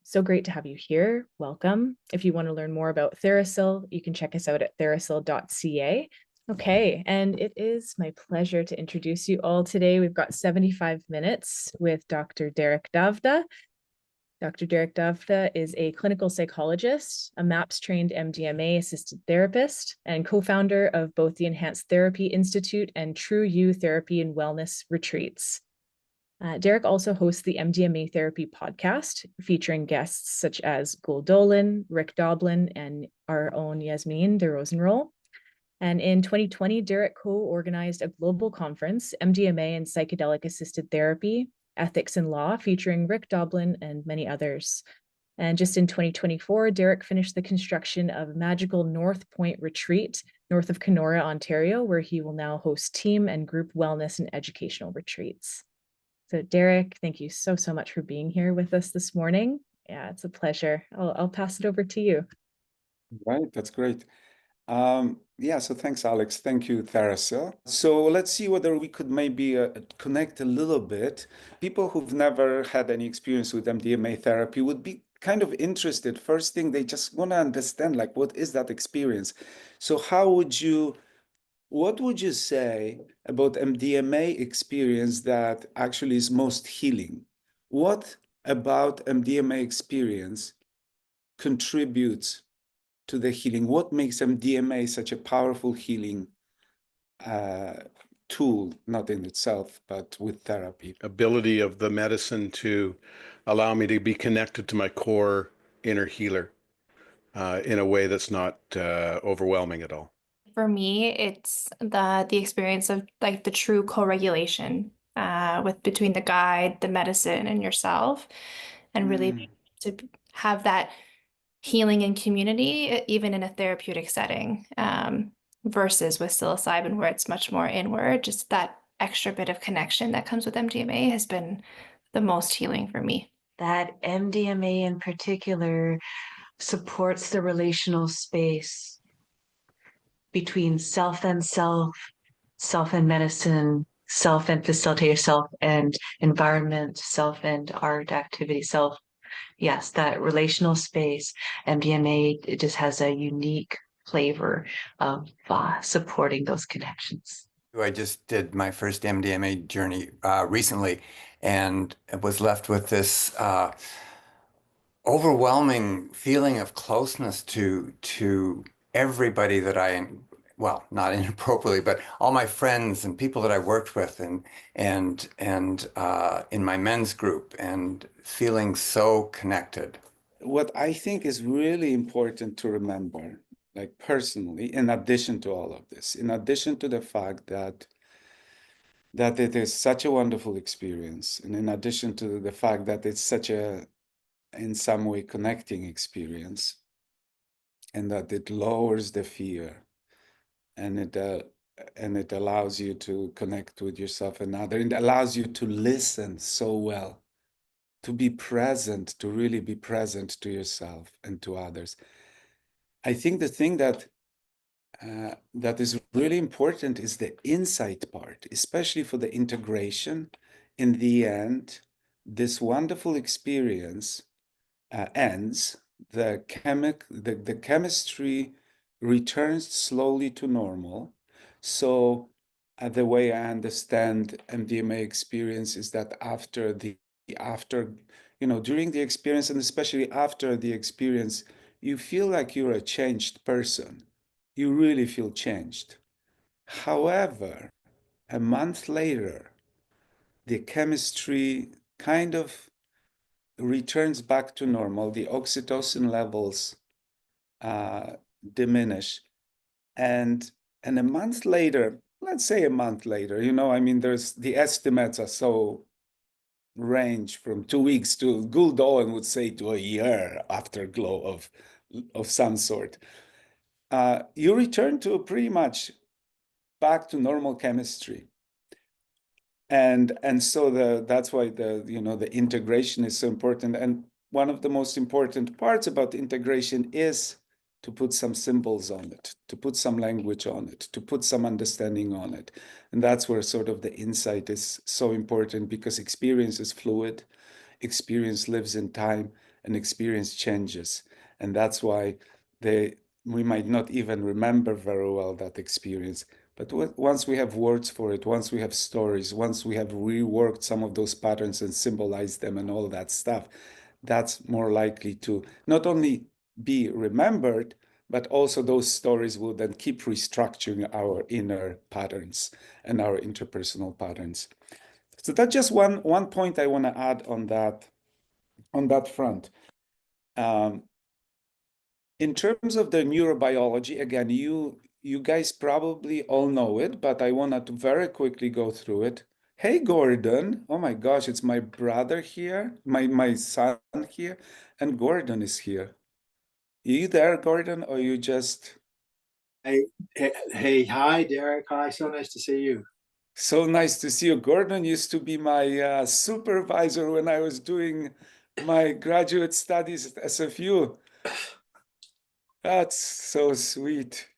So great to have you here. Welcome. If you want to learn more about TheraPsil, you can check us out at therapsil.ca. Okay, and it is my pleasure to introduce you all today. We've got 75 minutes with Dr. Darek Dawda. Dr. Darek Dawda is a clinical psychologist, a MAPS-trained MDMA assisted therapist, and co-founder of both the Enhanced Therapy Institute and True You Therapy and Wellness Retreats. Darek also hosts the MDMA Therapy Podcast, featuring guests such as Gul Dolan, Rick Doblin, and our own Yasmin de Rosenroll. And in 2020, Darek co-organized a global conference, MDMA and Psychedelic Assisted Therapy, Ethics and Law, featuring Rick Doblin and many others. And just in 2024, Darek finished the construction of magical North Point Retreat, north of Kenora, Ontario, where he will now host team and group wellness and educational retreats. So Darek, thank you so much for being here with us this morning. Yeah, it's a pleasure. I'll pass it over to you. Right, that's great. So thanks, Alex. Thank you, TheraPsil. So let's see whether we could maybe connect a little bit. People who've never had any experience with MDMA therapy would be kind of interested. First thing, they just want to understand, like, what is that experience? So what would you say about MDMA experience that actually is most healing? What about MDMA experience contributes to the healing? What makes MDMA such a powerful healing tool, not in itself, but with therapy? Ability of the medicine to allow me to be connected to my core inner healer in a way that's not overwhelming at all. For me, it's the experience of like the true co-regulation between the guide, the medicine, and yourself, and really to have that healing in community, even in a therapeutic setting, versus with psilocybin, where it's much more inward. Just that extra bit of connection that comes with MDMA has been the most healing for me. That MDMA in particular supports the relational space between self and self, self and medicine, self and facilitator, self and environment, self and art activity, self. Yes, that relational space, MDMA, it just has a unique flavor of supporting those connections. I just did my first MDMA journey recently and was left with this overwhelming feeling of closeness to everybody that not inappropriately, but all my friends and people that I worked with and in my men's group, and feeling so connected. What I think is really important to remember, like personally, in addition to all of this, in addition to the fact that it is such a wonderful experience, and in addition to the fact that it's such a, in some way, connecting experience, and that it lowers the fear, and it allows you to connect with yourself and others. It allows you to listen so well, to be present, to really be present to yourself and to others. I think the thing that is really important is the insight part, especially for the integration. In the end, this wonderful experience ends. The chemistry returns slowly to normal. So the way I understand MDMA experience is that during the experience, and especially after the experience, you feel like you're a changed person. You really feel changed. However, a month later, the chemistry kind of returns back to normal. The oxytocin levels diminish. And a month later, let's say a month later, there's the estimates are so range from 2 weeks to, Gul Dolan would say, to a year afterglow of some sort. You return to pretty much back to normal chemistry. And so that's why the integration is so important. And one of the most important parts about integration is to put some symbols on it, to put some language on it, to put some understanding on it. And that's where sort of the insight is so important, because experience is fluid, experience lives in time, and experience changes. And that's why we might not even remember very well that experience. But once we have words for it, once we have stories, once we have reworked some of those patterns and symbolized them and all that stuff, that's more likely to not only be remembered, but also those stories will then keep restructuring our inner patterns and our interpersonal patterns. So that's just one point I want to add on that front. In terms of the neurobiology, again, you guys probably all know it, but I want to very quickly go through it. Hey, Gordon. Oh my gosh, it's my brother here, my son here, and Gordon is here. Are you there, Gordon, or you just... Hey, hi, Darek. Hi, so nice to see you. So nice to see you. Gordon used to be my supervisor when I was doing my graduate studies at SFU. That's so sweet.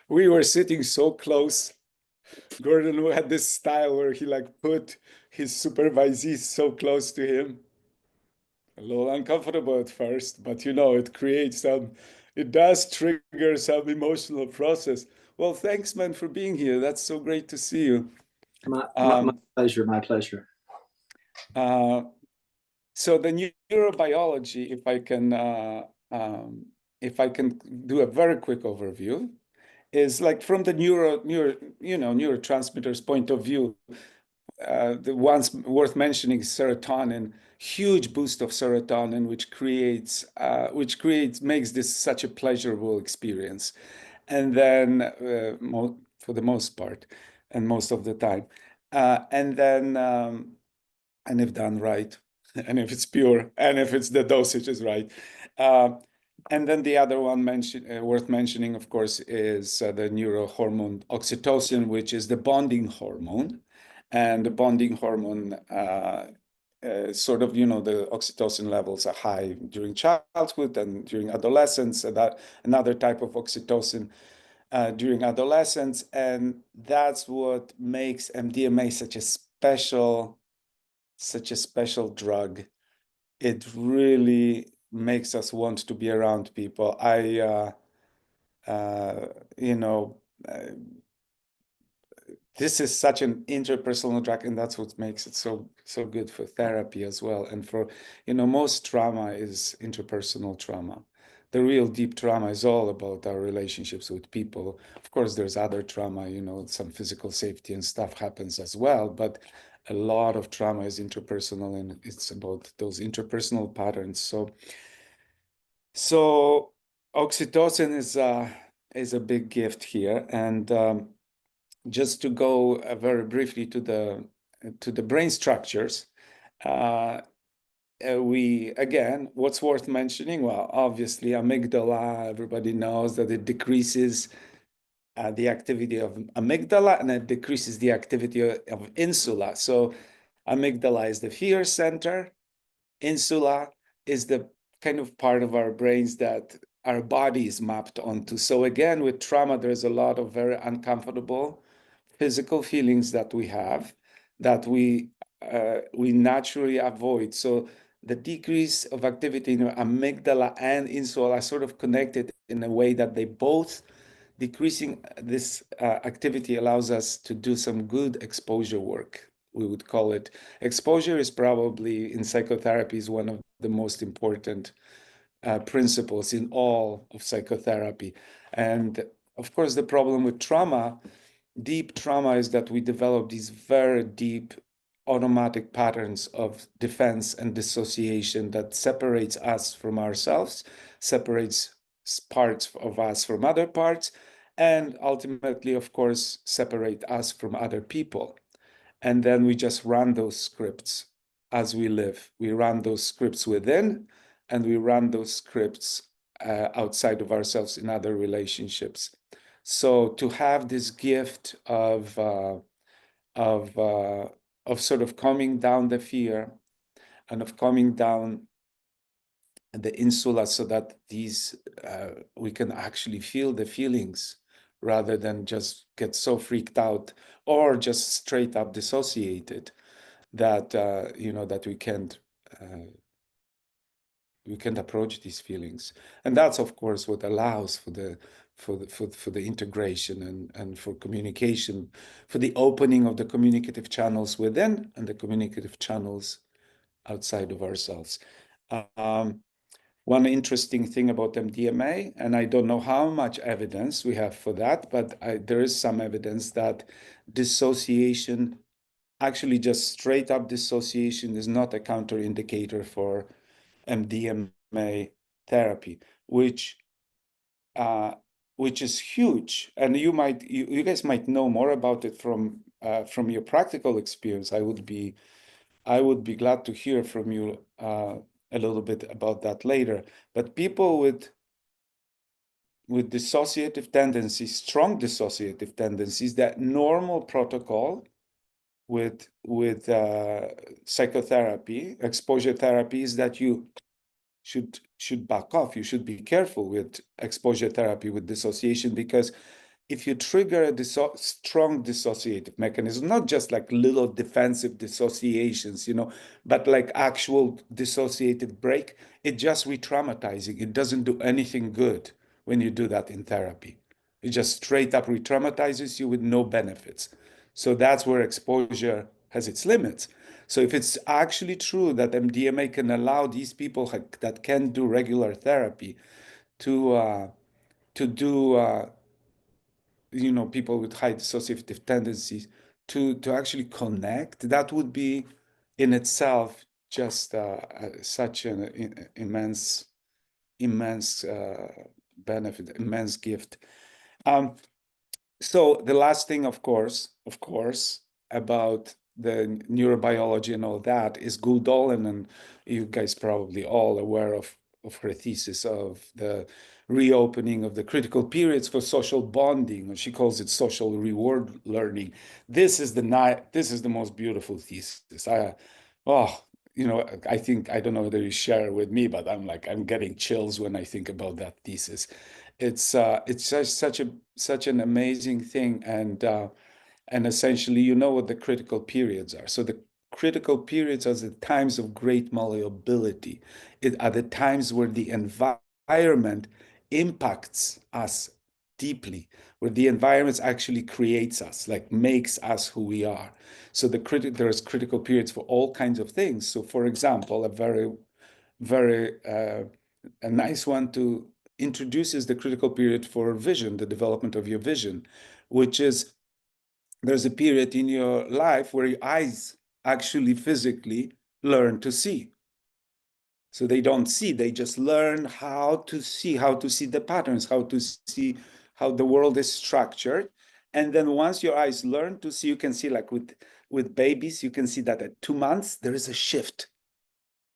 We were sitting so close. Gordon had this style where he like put his supervisees so close to him. A little uncomfortable at first, but it does trigger some emotional process. Well, thanks, man, for being here. That's so great to see you. My pleasure, my pleasure. So the neurobiology, if I can do a very quick overview, is like from the neurotransmitters point of view. The ones worth mentioning is serotonin, huge boost of serotonin, which makes this such a pleasurable experience. And then for the most part, and most of the time, and if done right, and if it's pure, and if the dosage is right. And then the other one worth mentioning, of course, is the neurohormone oxytocin, which is the bonding hormone. And the bonding hormone, the oxytocin levels are high during childhood and during adolescence, and that another type of oxytocin during adolescence. And that's what makes MDMA such a special drug. It really makes us want to be around people. This is such an interpersonal drug, and that's what makes it so good for therapy as well. And for, most trauma is interpersonal trauma. The real deep trauma is all about our relationships with people. Of course, there's other trauma, some physical safety and stuff happens as well, but a lot of trauma is interpersonal, and it's about those interpersonal patterns. So oxytocin is a big gift here. And just to go very briefly to the brain structures, what's worth mentioning? Well, obviously, amygdala, everybody knows that it decreases the activity of amygdala, and it decreases the activity of insula. So amygdala is the fear center. Insula is the kind of part of our brains that our body is mapped onto. So again, with trauma, there's a lot of very uncomfortable physical feelings that we have that we naturally avoid. So the decrease of activity in amygdala and insula are sort of connected in a way that they both decreasing this activity allows us to do some good exposure work. We would call it. Exposure is probably in psychotherapy is one of the most important principles in all of psychotherapy. And of course, the problem with trauma, deep trauma, is that we develop these very deep automatic patterns of defense and dissociation that separates us from ourselves, separates parts of us from other parts, and ultimately, of course, separate us from other people. And then we just run those scripts as we live. We run those scripts within, and we run those scripts outside of ourselves in other relationships. So to have this gift of sort of calming down the fear and of calming down the insula, so that we can actually feel the feelings rather than just get so freaked out or just straight up dissociated that that we can't We can't approach these feelings, and that's of course what allows for the integration and for communication, for the opening of the communicative channels within and the communicative channels outside of ourselves. One interesting thing about MDMA, and I don't know how much evidence we have for that, but there is some evidence that dissociation, actually just straight up dissociation, is not a counterindicator for MDMA therapy, which is huge. And you guys might know more about it from your practical experience. I would be glad to hear from you a little bit about that later. But people with dissociative tendencies, strong dissociative tendencies, that normal protocol with psychotherapy, exposure therapy, is that you should back off. You should be careful with exposure therapy with dissociation, because if you trigger a strong dissociative mechanism, not just like little defensive dissociations, but like actual dissociative break, it just re-traumatizing. It doesn't do anything good when you do that in therapy. It just straight up re-traumatizes you with no benefits. So that's where exposure has its limits. So if it's actually true that MDMA can allow these people that can do regular therapy to do people with high dissociative tendencies to actually connect, that would be in itself just such an immense benefit, immense gift. So the last thing, of course, about the neurobiology and all that is Gould-Dolan, and you guys probably all aware of her thesis of the reopening of the critical periods for social bonding, or she calls it social reward learning. This is the most beautiful thesis. I think, I don't know whether you share it with me, but I'm getting chills when I think about that thesis. It's just such an amazing thing, and essentially, what the critical periods are. So the critical periods are the times of great malleability. It are the times where the environment impacts us deeply, where the environment actually creates us, like makes us who we are. So there's critical periods for all kinds of things. So for example, a very, very a nice one to introduce is the critical period for vision, the development of your vision, which is, there's a period in your life where your eyes actually physically learn to see. So they don't see, they just learn how to see the patterns, how to see how the world is structured. And then once your eyes learn to see, you can see, like with babies, you can see that at 2 months, there is a shift.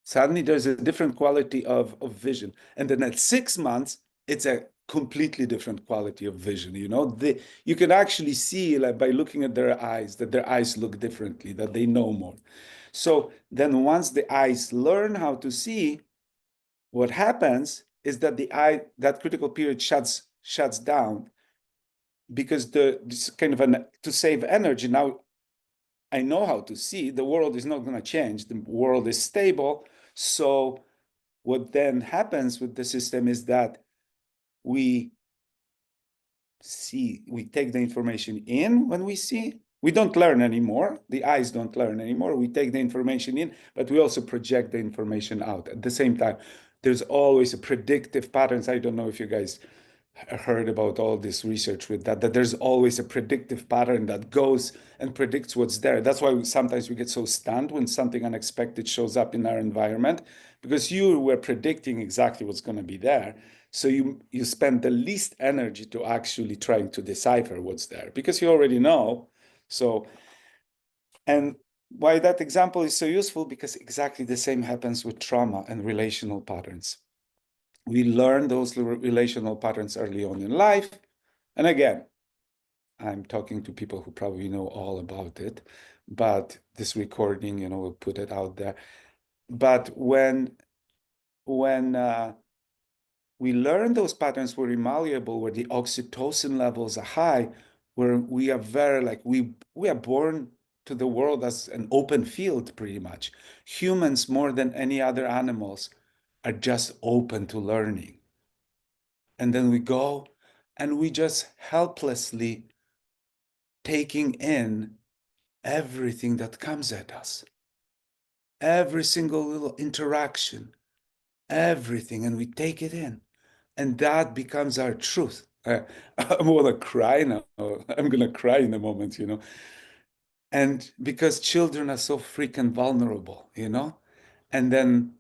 Suddenly there's a different quality of vision. And then at 6 months, it's a completely different quality of vision. You can actually see, like, by looking at their eyes, that their eyes look differently, that they know more. So then once the eyes learn how to see, what happens is that that critical period shuts down, because this kind of to save energy. Now I know how to see, the world is not going to change, the world is stable. So what then happens with the system is that we take the information in. When we see, we don't learn anymore. The eyes don't learn anymore. We take the information in, but we also project the information out. At the same time, there's always a predictive patterns. I don't know if you guys heard about all this research with that there's always a predictive pattern that goes and predicts what's there. That's why sometimes we get so stunned when something unexpected shows up in our environment, because you were predicting exactly what's going to be there. So you spend the least energy to actually trying to decipher what's there, because you already know. So, and why that example is so useful, because exactly the same happens with trauma and relational patterns. We learn those relational patterns early on in life. And again, I'm talking to people who probably know all about it, but this recording, we'll put it out there. But when we learn those patterns, we're malleable, where the oxytocin levels are high, where we are very, we are born to the world as an open field, pretty much. Humans, more than any other animals, are just open to learning. And then we go and we just helplessly taking in everything that comes at us, every single little interaction, everything, and we take it in. And that becomes our truth. I'm gonna cry now. I'm gonna cry in a moment, you know. And because children are so freaking vulnerable, you know, and then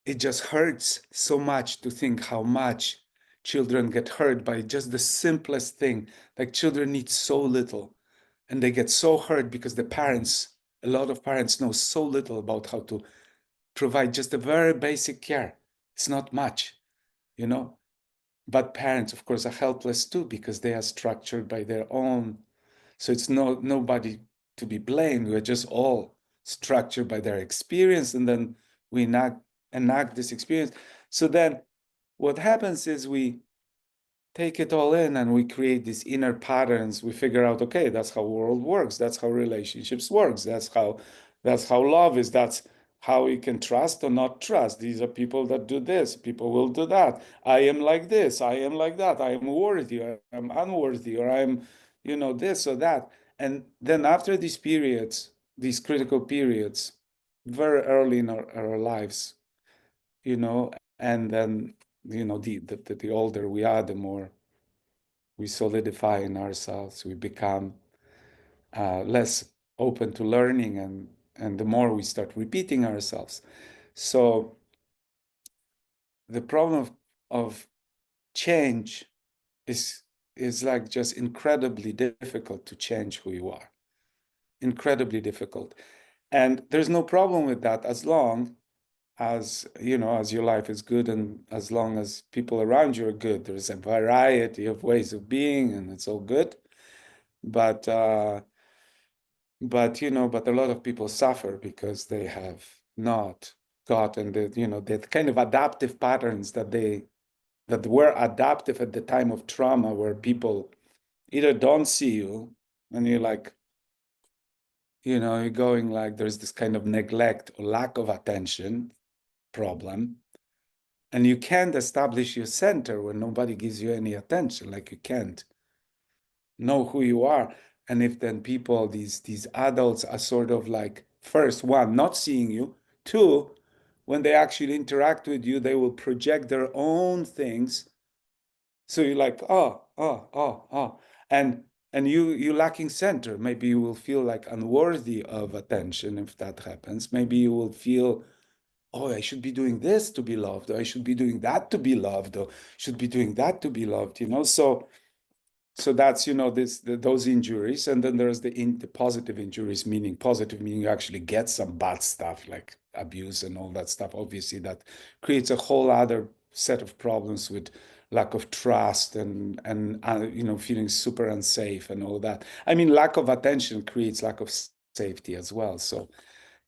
it just hurts so much to think how much children get hurt by just the simplest thing. Like children need so little, and they get so hurt because a lot of parents know so little about how to provide just a very basic care. It's not much, you know. But parents, of course, are helpless too because they are structured by their own. So it's nobody to be blamed. We're just all structured by their experience, and then we enact this experience. So then what happens is we take it all in and we create these inner patterns. We figure out, okay, that's how world works. That's how relationships works. That's how love is. That's how we can trust or not trust. These are people that do this. People will do that. I am like this. I am like that. I am worthy. Or I'm unworthy. Or I'm, you know, this or that. And then after these periods, these critical periods, very early in our lives, you know, and then, you know, the older we are, the more we solidify in ourselves. We become less open to learning, and the more we start repeating ourselves. So the problem of change is like just incredibly difficult to change who you are. Incredibly difficult. And there's no problem with that as long as, you know, as your life is good and as long as people around you are good. There's a variety of ways of being and it's all good. But you know, but a lot of people suffer because they have not gotten the, you know, the kind of adaptive patterns that were adaptive at the time of trauma, where people either don't see you and you're like, you know, you're going like, there's this kind of neglect or lack of attention problem, and you can't establish your center when nobody gives you any attention. Like you can't know who you are. And if then people, these adults are sort of like, first, one, not seeing you, two, when they actually interact with you, they will project their own things. So you're like, and you lacking center. Maybe you will feel like unworthy of attention if that happens. Maybe you will feel, oh, I should be doing this to be loved, or I should be doing that to be loved, or should be doing that to be loved, you know. So that's, you know, those injuries. And then there's the positive injuries, meaning positive, meaning you actually get some bad stuff like abuse and all that stuff. Obviously, that creates a whole other set of problems with lack of trust and you know, feeling super unsafe and all that. I mean, lack of attention creates lack of safety as well. So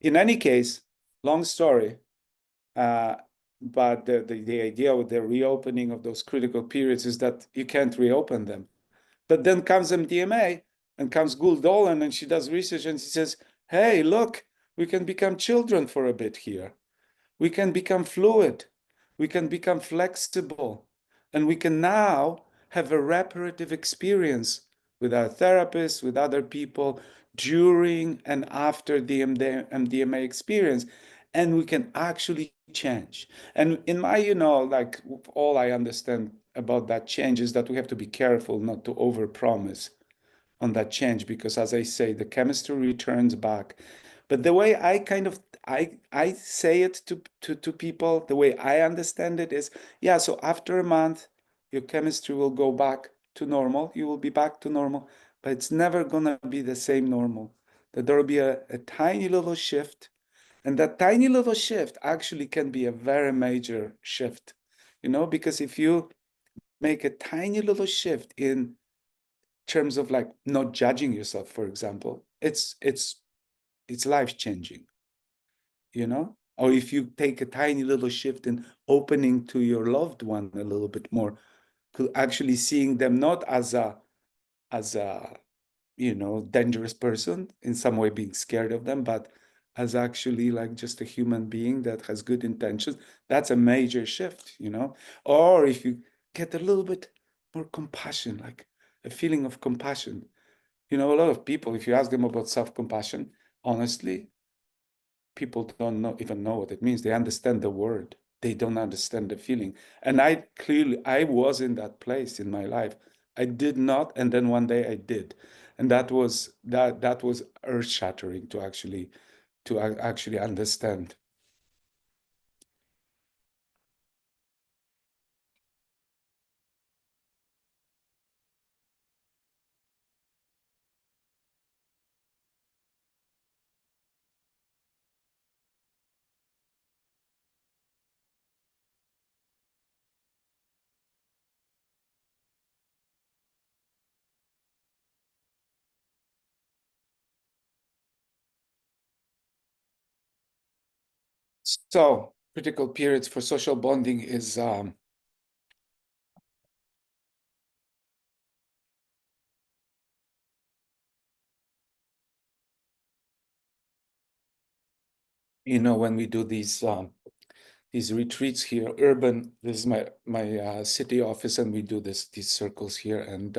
in any case, long story, but the idea with the reopening of those critical periods is that you can't reopen them. But then comes MDMA and comes Gul Dolan, and she does research and she says, hey, look, we can become children for a bit here. We can become fluid. We can become flexible. And we can now have a reparative experience with our therapists, with other people during and after the MDMA experience. And we can actually change. And in my, you know, like all I understand about that change is that we have to be careful not to overpromise on that change, because as I say, the chemistry returns back. But the way I kind of I say it to people, the way I understand it is, yeah, so after a month, your chemistry will go back to normal. You will be back to normal, but it's never gonna be the same normal. That there will be a tiny little shift. And that tiny little shift actually can be a very major shift, you know, because if you make a tiny little shift in terms of like not judging yourself, for example, it's life changing, you know. Or if you take a tiny little shift in opening to your loved one a little bit more, actually seeing them not as a you know, dangerous person, in some way being scared of them, but as actually like just a human being that has good intentions, that's a major shift, you know? Or if you get a little bit more compassion, like a feeling of compassion. You know, a lot of people, if you ask them about self-compassion, honestly, people don't even know what it means. They understand the word. They don't understand the feeling. And I was in that place in my life. I did not, and then one day I did. And that was earth-shattering to actually understand. So critical periods for social bonding is when we do these retreats here, urban. This is my city office, and we do these circles here. And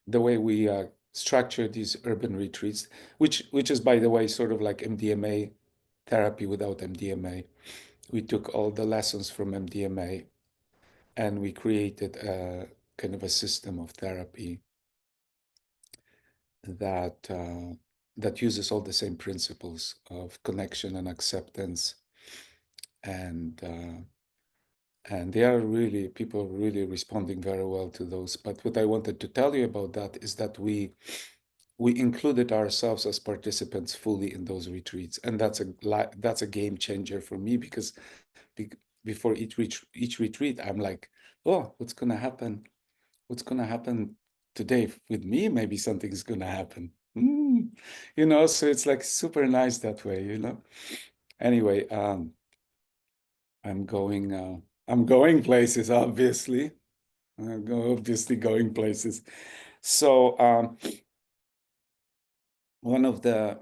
the way we structure these urban retreats, which is, by the way, sort of like MDMA therapy without MDMA. We took all the lessons from MDMA, and we created a kind of a system of therapy that uses all the same principles of connection and acceptance, and people are really responding very well to those. But what I wanted to tell you about that is that we included ourselves as participants fully in those retreats, and that's a game changer for me, because before each retreat, I'm like, oh, what's gonna happen? What's gonna happen today with me? Maybe something's gonna happen. So it's like super nice that way, Anyway, I'm going places, obviously. Obviously going places. So one of the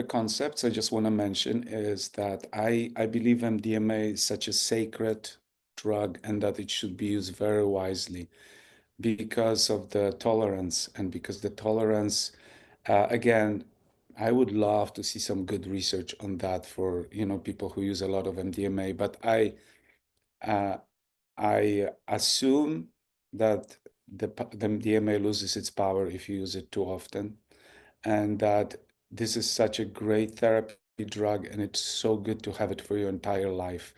concepts I just want to mention is that I believe MDMA is such a sacred drug, and that it should be used very wisely because of the tolerance, and because the tolerance, again, I would love to see some good research on that for people who use a lot of MDMA, but I assume that the MDMA loses its power if you use it too often, and that this is such a great therapy drug, and it's so good to have it for your entire life.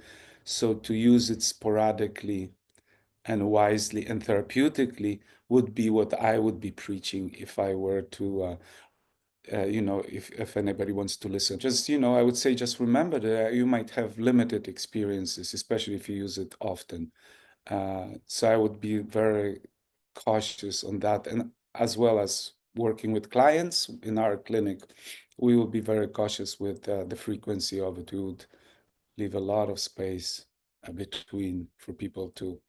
So to use it sporadically and wisely and therapeutically would be what I would be preaching if I were to, if anybody wants to listen. Just, I would say just remember that you might have limited experiences, especially if you use it often. So I would be very cautious on that. And as well as working with clients in our clinic, we will be very cautious with the frequency of it. We would leave a lot of space between for people to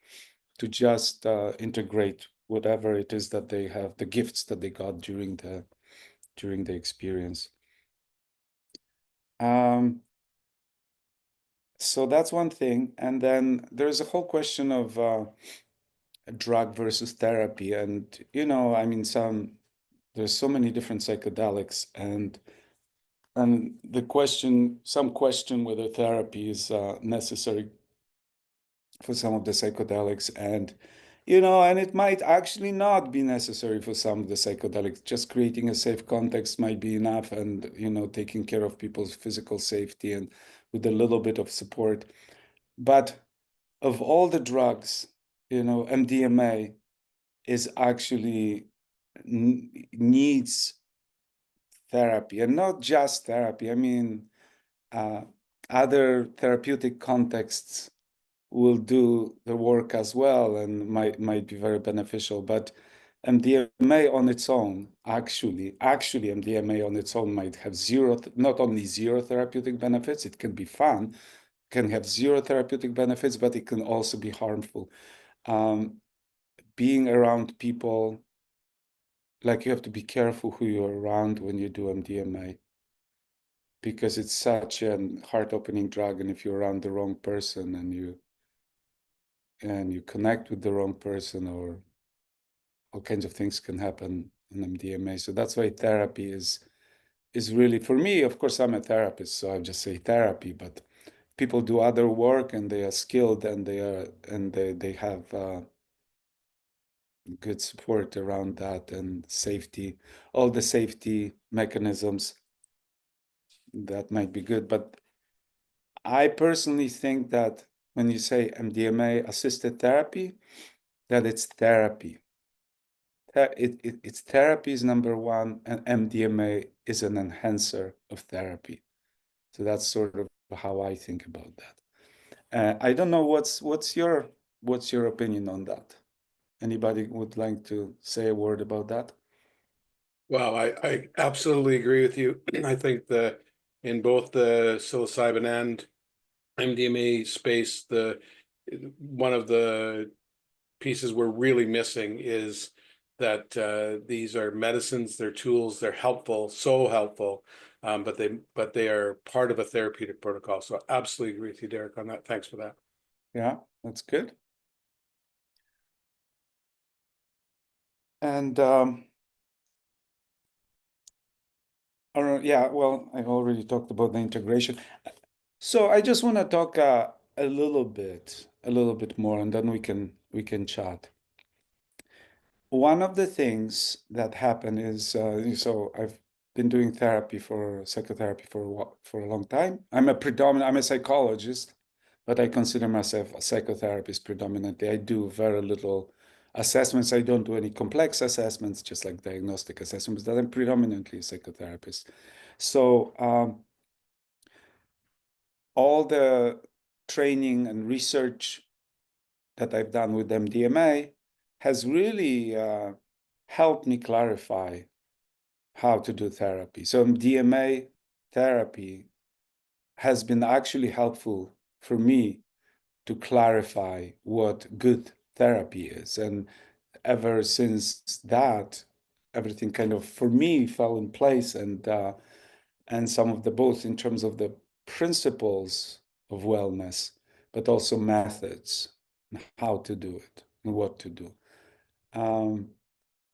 just integrate whatever it is that they have, the gifts that they got during the experience. So that's one thing. And then there's a whole question of drug versus therapy. And, I mean, there's so many different psychedelics, and some question whether therapy is necessary for some of the psychedelics, and it might actually not be necessary for some of the psychedelics. Just creating a safe context might be enough, and taking care of people's physical safety and with a little bit of support. But of all the drugs, MDMA is actually needs therapy, and not just therapy. I mean, other therapeutic contexts will do the work as well, and might be very beneficial. But MDMA on its own, actually MDMA on its own might have not only zero therapeutic benefits, it can be fun, can have zero therapeutic benefits, but it can also be harmful. Being around people, like, you have to be careful who you're around when you do MDMA. because it's such a heart-opening drug, and if you're around the wrong person and you connect with the wrong person, or all kinds of things can happen in MDMA. So that's why therapy is really, for me, of course, I'm a therapist, so I just say therapy, but people do other work and they are skilled and they have good support around that, and safety, all the safety mechanisms that might be good. But I personally think that when you say MDMA assisted therapy, that it's therapy. It's therapy is number one, and MDMA is an enhancer of therapy. So that's sort of how I think about that. I don't know what's your opinion on that. Anybody would like to say a word about that? Well, I absolutely agree with you. I think that in both the psilocybin and MDMA space, one of the pieces we're really missing is that these are medicines, they're tools, they're helpful, so helpful, but they are part of a therapeutic protocol. So absolutely agree with you, Derek, on that. Thanks for that. Yeah, that's good. And yeah, well, I already talked about the integration. So I just want to talk a little bit more, and then we can chat. One of the things that happened is, so I've been doing psychotherapy for a long time. I'm a psychologist, but I consider myself a psychotherapist predominantly. I do very little assessments. I don't do any complex assessments, just like diagnostic assessments, but I'm predominantly a psychotherapist. So all the training and research that I've done with MDMA has really helped me clarify how to do therapy. So MDMA therapy has been actually helpful for me to clarify what good therapy is. And ever since that, everything kind of, for me, fell in place, and some of the, both in terms of the principles of wellness, but also methods, and how to do it and what to do.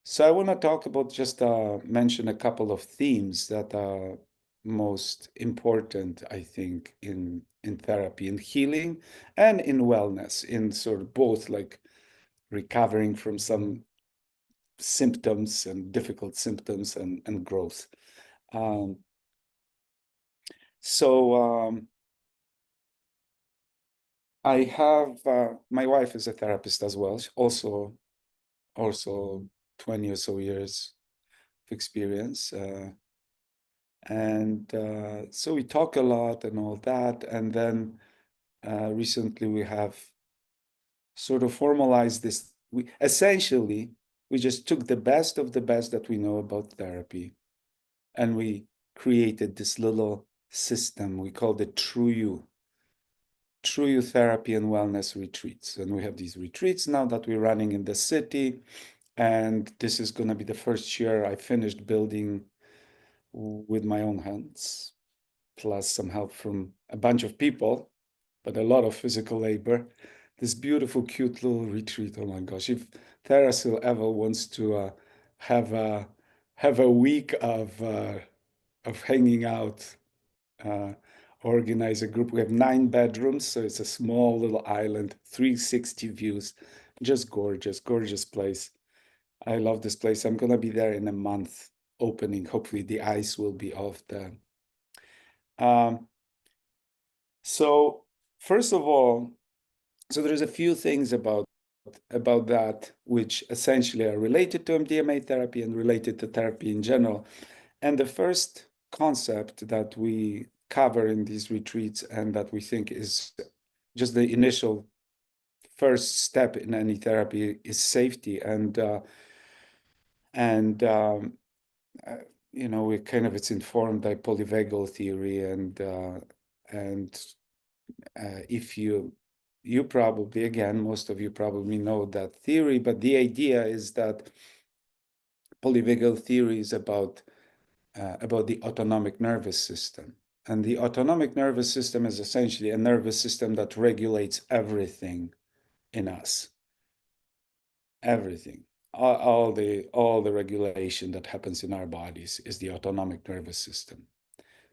So I want to talk about, just mention a couple of themes that are most important, I think, in therapy, in healing, and in wellness, in sort of both, like recovering from some symptoms and difficult symptoms, and growth. So I have my wife is a therapist as well. She also 20 or so years of experience. And so we talk a lot and all that. And then recently we have sort of formalized this. We just took the best of the best that we know about therapy, and we created this little system. We called it True You Therapy and Wellness Retreats. And we have these retreats now that we're running in the city. And this is going to be the first year I finished building with my own hands, plus some help from a bunch of people, but a lot of physical labor. This beautiful, cute little retreat. Oh my gosh! If TheraPsil ever wants to have a week of hanging out, organize a group. We have 9 bedrooms, so it's a small little island, 360 views, just gorgeous, gorgeous place. I love this place. I'm gonna be there in a month, opening. Hopefully the ice will be off then. So first of all, so there's a few things about that which essentially are related to MDMA therapy and related to therapy in general. And the first concept that we cover in these retreats, and that we think is just the initial first step in any therapy, is safety. And we kind of, it's informed by polyvagal theory, and if you probably, again, most of you probably know that theory, but the idea is that polyvagal theory is about the autonomic nervous system. And the autonomic nervous system is essentially a nervous system that regulates everything in us. Everything. All the regulation that happens in our bodies is the autonomic nervous system.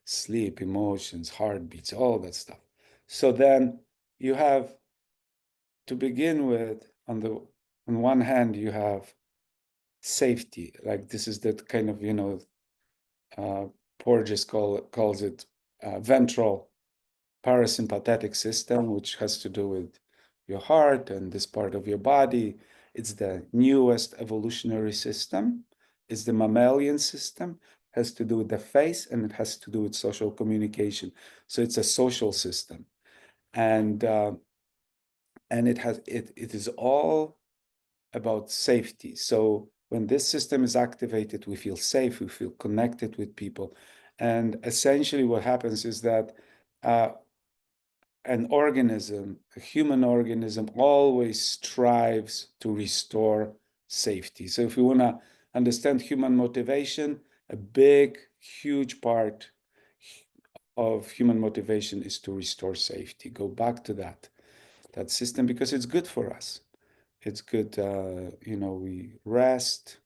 Sleep, emotions, heartbeats, all that stuff. So then you have, to begin with, on one hand, you have safety. Like this is that kind of, Porges calls it ventral parasympathetic system, which has to do with your heart and this part of your body. It's the newest evolutionary system. It's the mammalian system. It has to do with the face, and it has to do with social communication. So it's a social system, and it is all about safety. So when this system is activated, we feel safe, we feel connected with people. And essentially what happens is that an organism, a human organism, always strives to restore safety. So if we want to understand human motivation, a big, huge part of human motivation is to restore safety. Go back to that system, because it's good for us. It's good, we rest,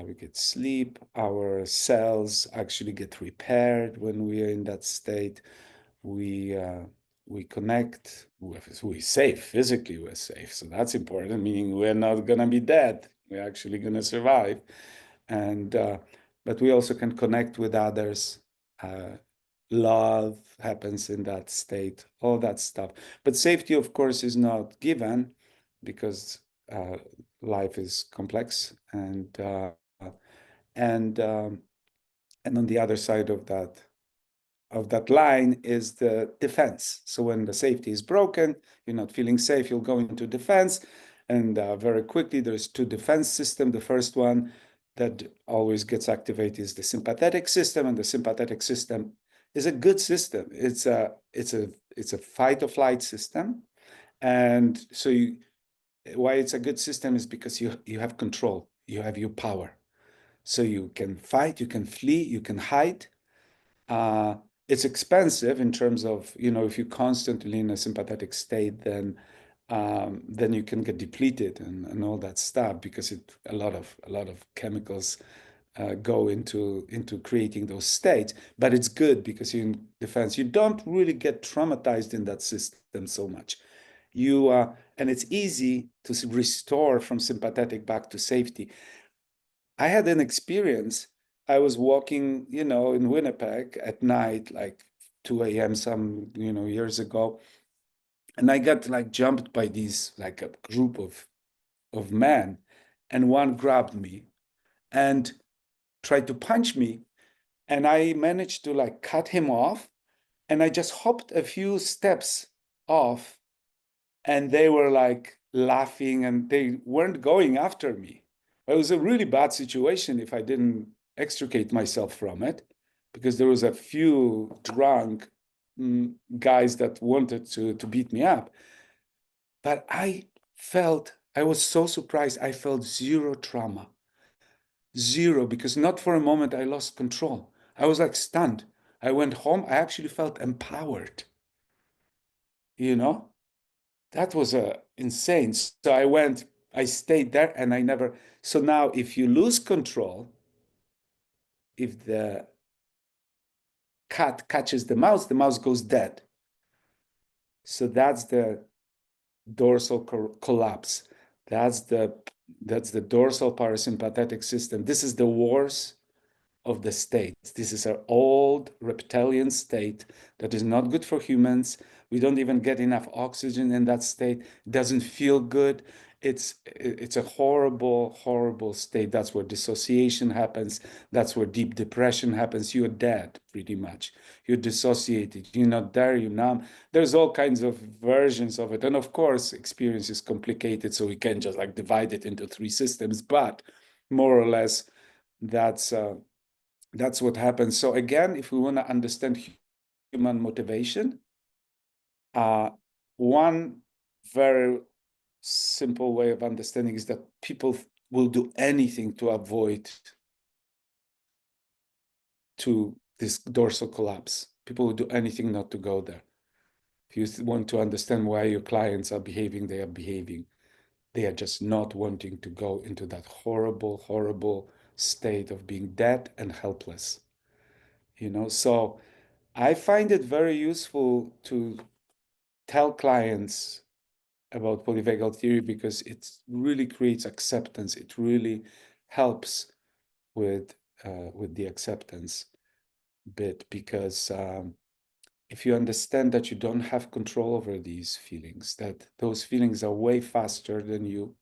we get sleep, our cells actually get repaired when we are in that state. We connect, we're safe, physically we're safe. So that's important, meaning we're not gonna be dead. We're actually gonna survive. And, but we also can connect with others. Love happens in that state, all that stuff. But safety, of course, is not given, because life is complex, and on the other side of that line is the defense. So when the safety is broken, you're not feeling safe, you'll go into defense, and very quickly there's two defense systems. The first one that always gets activated is the sympathetic system, and the sympathetic system is a good system. It's a fight or flight system, and so why it's a good system is because you have control, you have your power. So you can fight, you can flee, you can hide. It's expensive in terms of, if you're constantly in a sympathetic state, then you can get depleted and all that stuff, because a lot of chemicals go into creating those states. But it's good because you're in defense. You don't really get traumatized in that system so much. And it's easy to restore from sympathetic back to safety. I had an experience. I was walking, in Winnipeg at night, like 2 a.m. some, years ago, and I got jumped by these, like a group of men, and one grabbed me and tried to punch me, and I managed to cut him off, and I just hopped a few steps off, and they were laughing, and they weren't going after me. It was a really bad situation if I didn't extricate myself from it, because there was a few drunk guys that wanted to beat me up. But I was so surprised. I felt zero trauma. Zero, because not for a moment I lost control. I was stunned. I went home. I actually felt empowered. That was insane. So I stayed there, and I never. So now if you lose control, if the cat catches the mouse goes dead. So that's the dorsal collapse. That's the dorsal parasympathetic system. This is the wars of the states. This is an old reptilian state that is not good for humans. We don't even get enough oxygen in that state. It doesn't feel good. It's a horrible, horrible state. That's where dissociation happens. That's where deep depression happens. You're dead, pretty much. You're dissociated. You're not there, you're numb. There's all kinds of versions of it. And of course, experience is complicated, so we can't just divide it into 3 systems, but more or less, that's what happens. So again, if we want to understand human motivation, one very simple way of understanding is that people will do anything to avoid this dorsal collapse. People will do anything not to go there. If you want to understand why your clients are behaving, they are behaving. They are just not wanting to go into that horrible, horrible state of being dead and helpless. So I find it very useful to tell clients about polyvagal theory because it really creates acceptance. It really helps with the acceptance bit, because if you understand that you don't have control over these feelings, that those feelings are way faster than you,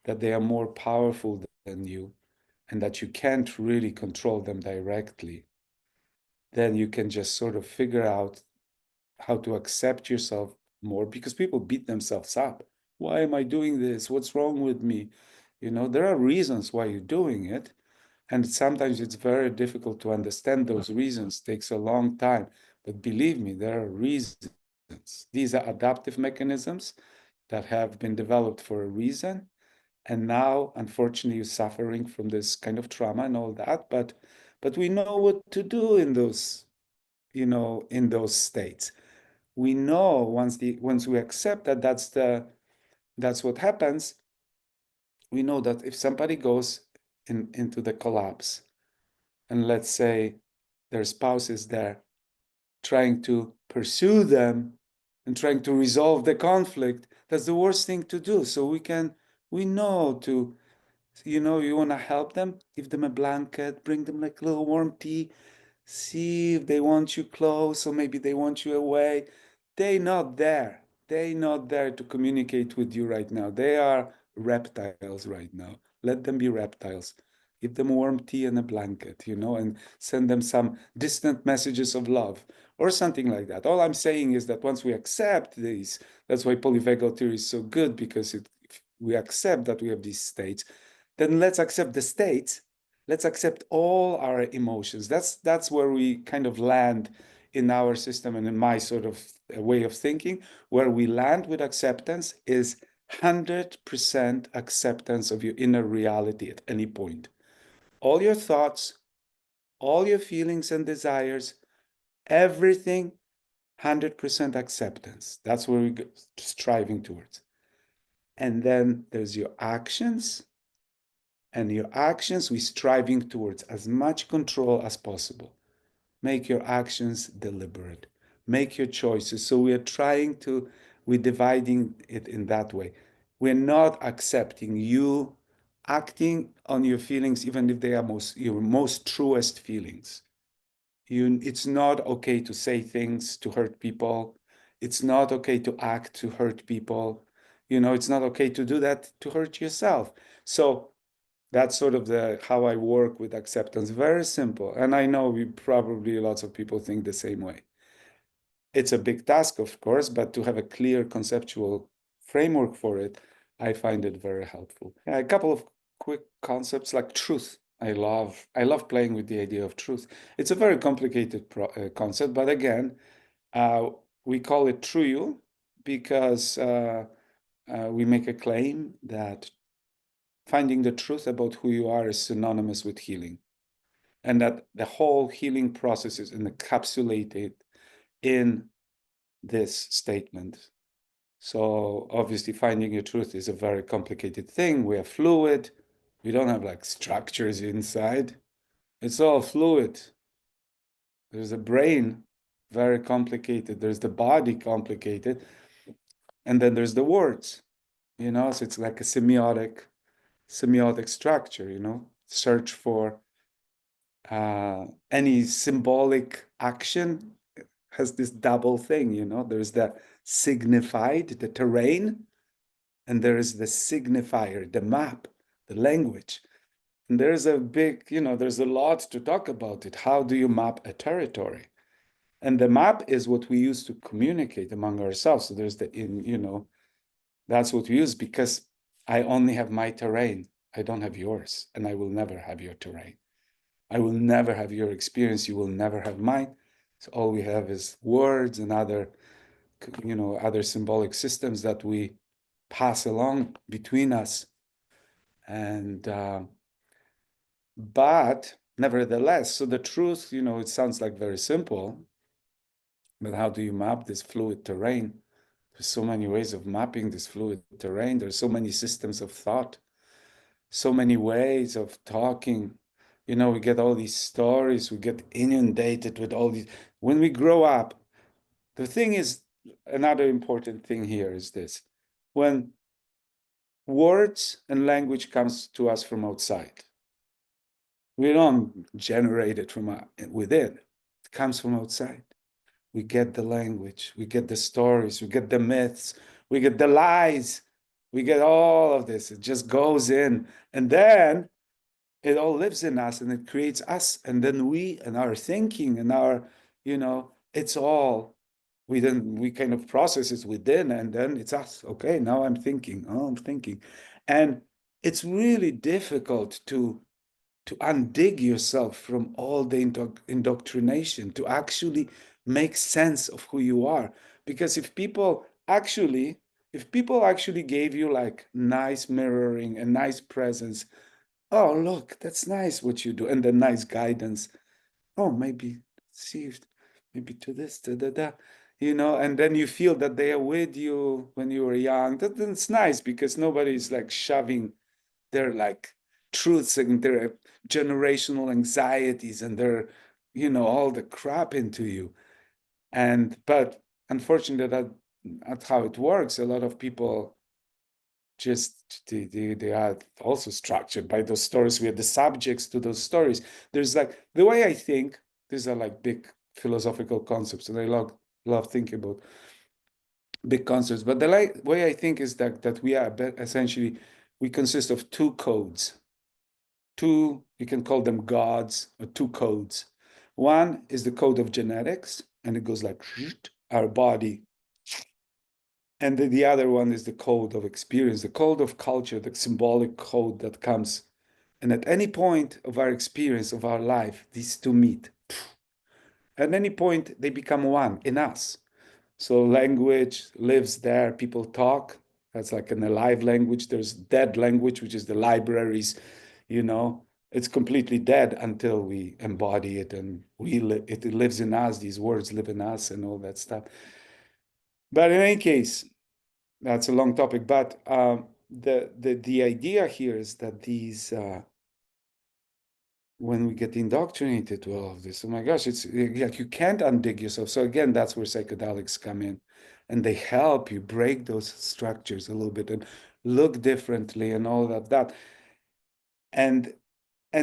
that they are more powerful than you, and that you can't really control them directly, then you can just sort of figure out how to accept yourself more, because people beat themselves up. Why am I doing this? What's wrong with me? There are reasons why you're doing it. And sometimes it's very difficult to understand those reasons. It takes a long time. But believe me, there are reasons. These are adaptive mechanisms that have been developed for a reason. And now, unfortunately, you're suffering from this kind of trauma and all that. But we know what to do in those, in those states. We know once we accept that that's what happens, we know that if somebody goes into the collapse, and let's say their spouse is there trying to pursue them and trying to resolve the conflict, that's the worst thing to do. So we know to, you want to help them, give them a blanket, bring them like a little warm tea, see if they want you close or maybe they want you away. They're not there. They're not there to communicate with you right now. They are reptiles right now. Let them be reptiles. Give them warm tea and a blanket, and send them some distant messages of love or something like that. All I'm saying is that once we accept these, that's why polyvagal theory is so good, because if we accept that we have these states, then let's accept the states. Let's accept all our emotions. That's where we kind of land in our system, and in my sort of way of thinking. Where we land with acceptance is 100% acceptance of your inner reality at any point. All your thoughts, all your feelings and desires, everything, 100% acceptance. That's where we're striving towards. And then there's your actions. And your actions, we're striving towards as much control as possible. Make your actions deliberate. Make your choices. So we're dividing it in that way. We're not accepting you acting on your feelings, even if they are your most truest feelings. It's not okay to say things to hurt people. It's not okay to act to hurt people. It's not okay to do that to hurt yourself. So that's sort of how I work with acceptance. Very simple. And I know probably lots of people think the same way. It's a big task, of course, but to have a clear conceptual framework for it, I find it very helpful. A couple of quick concepts like truth. I love playing with the idea of truth. It's a very complicated concept, but again, we call it true you because we make a claim that finding the truth about who you are is synonymous with healing, and that the whole healing process is encapsulated in this statement. So obviously finding your truth is a very complicated thing. We are fluid. We don't have like structures inside. It's all fluid. There's a brain, very complicated. There's the body, complicated. And then there's the words, so it's like a semiotic structure, search for any symbolic action has this double thing, there's the signified, the terrain, and there is the signifier, the map, the language. And there's a big, there's a lot to talk about it. How do you map a territory? And the map is what we use to communicate among ourselves. So there's that's what we use, because I only have my terrain. I don't have yours, and I will never have your terrain. I will never have your experience. You will never have mine. So all we have is words and other symbolic systems that we pass along between us. And but nevertheless, so the truth, it sounds like very simple, But how do you map this fluid terrain? There's so many ways of mapping this fluid terrain. There's so many systems of thought, so many ways of talking. You know, we get all these stories, we get inundated with all these. When we grow up, the thing is, another important thing here is this. When words and language comes to us from outside, we don't generate it from within. It comes from outside. We get the language, we get the stories, we get the myths, we get the lies, we get all of this. It just goes in, and then it all lives in us and it creates us. And then we and our thinking and our, it's all, we kind of process it within, and then it's us. Okay, now I'm thinking. Oh, I'm thinking. And it's really difficult to undig yourself from all the indoctrination, to actually make sense of who you are. Because if people actually gave you like nice mirroring and nice presence, oh, look, that's nice what you do, and the nice guidance, oh, maybe received, maybe to this, da da da, and then you feel that they are with you when you were young. That's nice, because nobody's like shoving their like truths and their generational anxieties and their, all the crap into you. But unfortunately, that's how it works. A lot of people just they are also structured by those stories. We are the subjects to those stories. There's like, the way I think, these are like big philosophical concepts, and I love thinking about big concepts. But the way I think is that we are essentially, we consist of two codes. Two, you can call them gods, or two codes. One is the code of genetics, and it goes like our body. And the other one is the code of experience, the code of culture, the symbolic code that comes. And at any point of our experience, of our life, these two meet. At any point, they become one in us. So language lives there, people talk. That's like an alive language. There's dead language, which is the libraries, it's completely dead until we embody it, and it lives in us. These words live in us and all that stuff. But in any case, that's a long topic. But the idea here is that these, when we get indoctrinated to all of this, oh my gosh, it's like you can't undig yourself. So again, that's where psychedelics come in, and they help you break those structures a little bit and look differently and all of that. And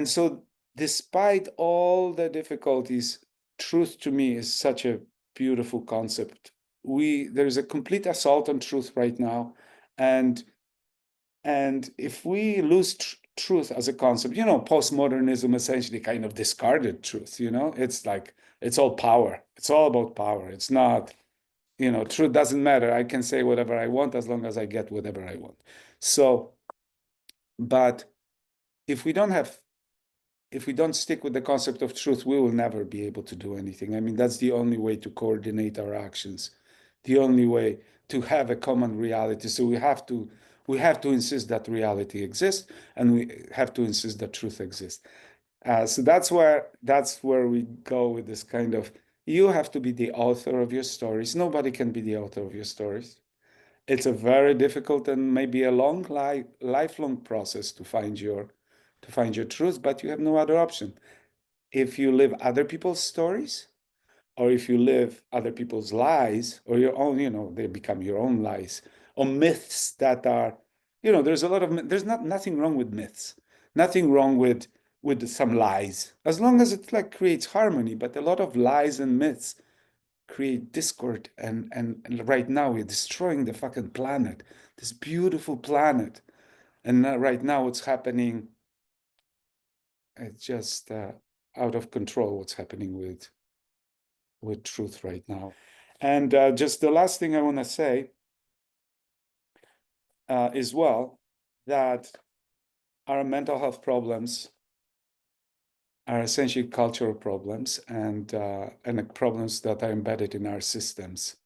so despite all the difficulties, truth to me is such a beautiful concept. There's a complete assault on truth right now. And if we lose truth as a concept, postmodernism essentially kind of discarded truth, it's like, it's all power. It's all about power. It's not, truth doesn't matter. I can say whatever I want as long as I get whatever I want. So, but if we don't stick with the concept of truth, we will never be able to do anything. I mean, that's the only way to coordinate our actions, the only way to have a common reality. So we have to insist that reality exists, and we have to insist that truth exists. So that's where we go with this kind of, you have to be the author of your stories. Nobody can be the author of your stories. It's a very difficult and maybe a long lifelong process to find your truth, but you have no other option. If you live other people's stories, or if you live other people's lies, or your own, they become your own lies, or myths that are, there's nothing wrong with myths, nothing wrong with some lies, as long as it like creates harmony. But a lot of lies and myths create discord, and right now we're destroying the fucking planet, this beautiful planet. And right now what's happening, it's just out of control what's happening with truth right now. And just the last thing I want to say is, well, that our mental health problems are essentially cultural problems, and problems that are embedded in our systems.